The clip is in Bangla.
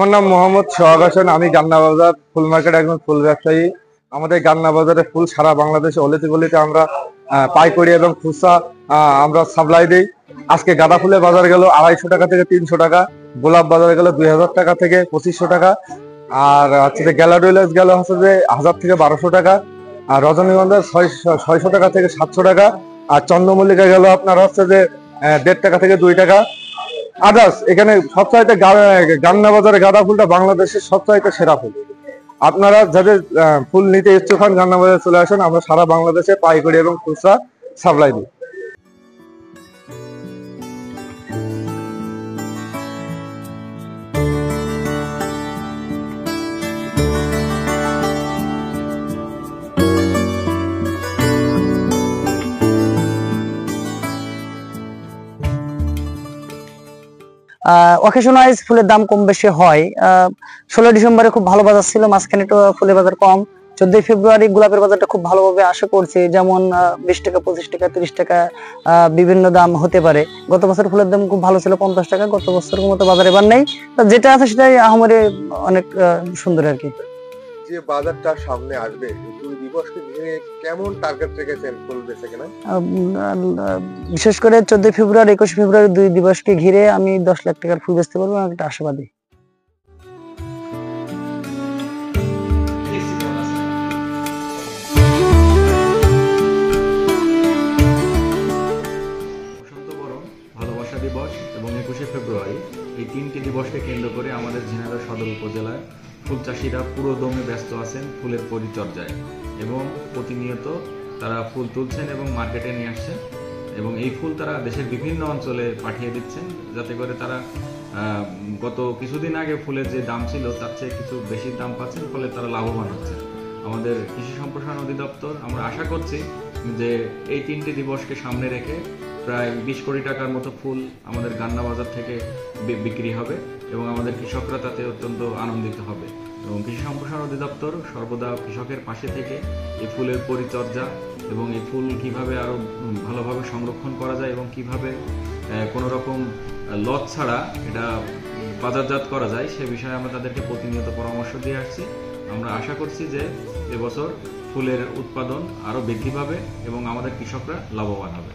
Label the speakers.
Speaker 1: আমার নাম মোহাম্মদ সোহাগ হোসেন। আমি গান্না বাজার ফুল মার্কেট একজন ফুল ব্যবসায়ী। আমাদের গান্না বাজারে ফুল সারা বাংলাদেশে অলিতে গলিতে আমরা পাইকারি এবং খুচরা আমরা সাপ্লাই দিই। আজকে গাঁদা ফুলের বাজার গেল 250 টাকা থেকে 300 টাকা, গোলাপ বাজারে গেল 2000 টাকা থেকে 2500 টাকা, আর হচ্ছে যে গ্যালাডুইলাস গেল হচ্ছে যে 1000 থেকে 1200 টাকা, আর রজনীগন্ধা 600 টাকা থেকে 700 টাকা, আর চন্দ্রমল্লিকা গেল আপনার হচ্ছে যে 1.5 টাকা থেকে 2 টাকা। আদার্স এখানে সবচাইতে গান্না বাজারে গাঁদা ফুলটা বাংলাদেশের সবচাইতে সেরা ফুল। আপনারা যাদের ফুল নিতে ইচ্ছুক হন গান্না বাজারে চলে আসেন। আমরা সারা বাংলাদেশে পাইকারি এবং খুচরা সাপ্লাই দিই।
Speaker 2: অকেশন ওয়াইজ ফুলের দাম কম বেশি হয়। 16 ডিসেম্বরে খুব ভালো বাজার ছিল, মাঝখানে একটু ফুলের বাজার কম। 14 ফেব্রুয়ারি গোলাপের বাজারটা খুব ভালোভাবে আশা করছি, যেমন 20 টাকা 25 টাকা 30 টাকা বিভিন্ন দাম হতে পারে। গত বছর ফুলের দাম খুব ভালো ছিল 50 টাকা, গত বছরের মতো বাজারে এবার নেই। যেটা আছে সেটাই আহামরি অনেক সুন্দর আর কি।
Speaker 1: যে বাজারটা সামনে আসবে ফুল দিবসকে ঘিরে কেমন টার্গেট রেখেছেন ফুল বেচে কেনা?
Speaker 2: বিশেষ করে 14 ফেব্রুয়ারি 21 ফেব্রুয়ারি 2 দিবসকে ঘিরে আমি 10 লাখ টাকার ফুল বেচতে পারবো, আমি একটা আশাবাদী।
Speaker 3: ভালোবাসা দিবস এবং 21শে ফেব্রুয়ারি এই তিনটি দিবসকে কেন্দ্র করে আমাদের ঝিনাইদহ সদর উপজেলায় ফুল চাষিরা পুরো দমে ব্যস্ত আছেন ফুলের পরিচর্যায় এবং প্রতিনিয়ত তারা ফুল তুলছেন এবং মার্কেটে নিয়ে আসছেন এবং এই ফুল তারা দেশের বিভিন্ন অঞ্চলে পাঠিয়ে দিচ্ছেন, যাতে করে তারা গত কিছুদিন আগে ফুলের যে দাম ছিল তার চেয়ে কিছু বেশি দাম পাচ্ছেন, ফলে তারা লাভবান হচ্ছেন। আমাদের কৃষি সম্প্রসারণ অধিদপ্তর আমরা আশা করছি যে এই তিনটি দিবসকে সামনে রেখে প্রায় 20 কোটি টাকার মতো ফুল আমাদের গান্না বাজার থেকে বিক্রি হবে এবং আমাদের কৃষকরা তাতে অত্যন্ত আনন্দিত হবে। এবং কৃষি সম্প্রসারণ অধিদপ্তর সর্বদা কৃষকের পাশে থেকে এই ফুলের পরিচর্যা এবং এই ফুল কিভাবে আরও ভালোভাবে সংরক্ষণ করা যায় এবং কিভাবে কোনো রকম লট ছাড়া এটা বাজারজাত করা যায় সে বিষয়ে আমরা তাদেরকে প্রতিনিয়ত পরামর্শ দিয়ে আসছি। আমরা আশা করছি যে এবছর ফুলের উৎপাদন আরও বৃদ্ধি পাবে এবং আমাদের কৃষকরা লাভবান হবে।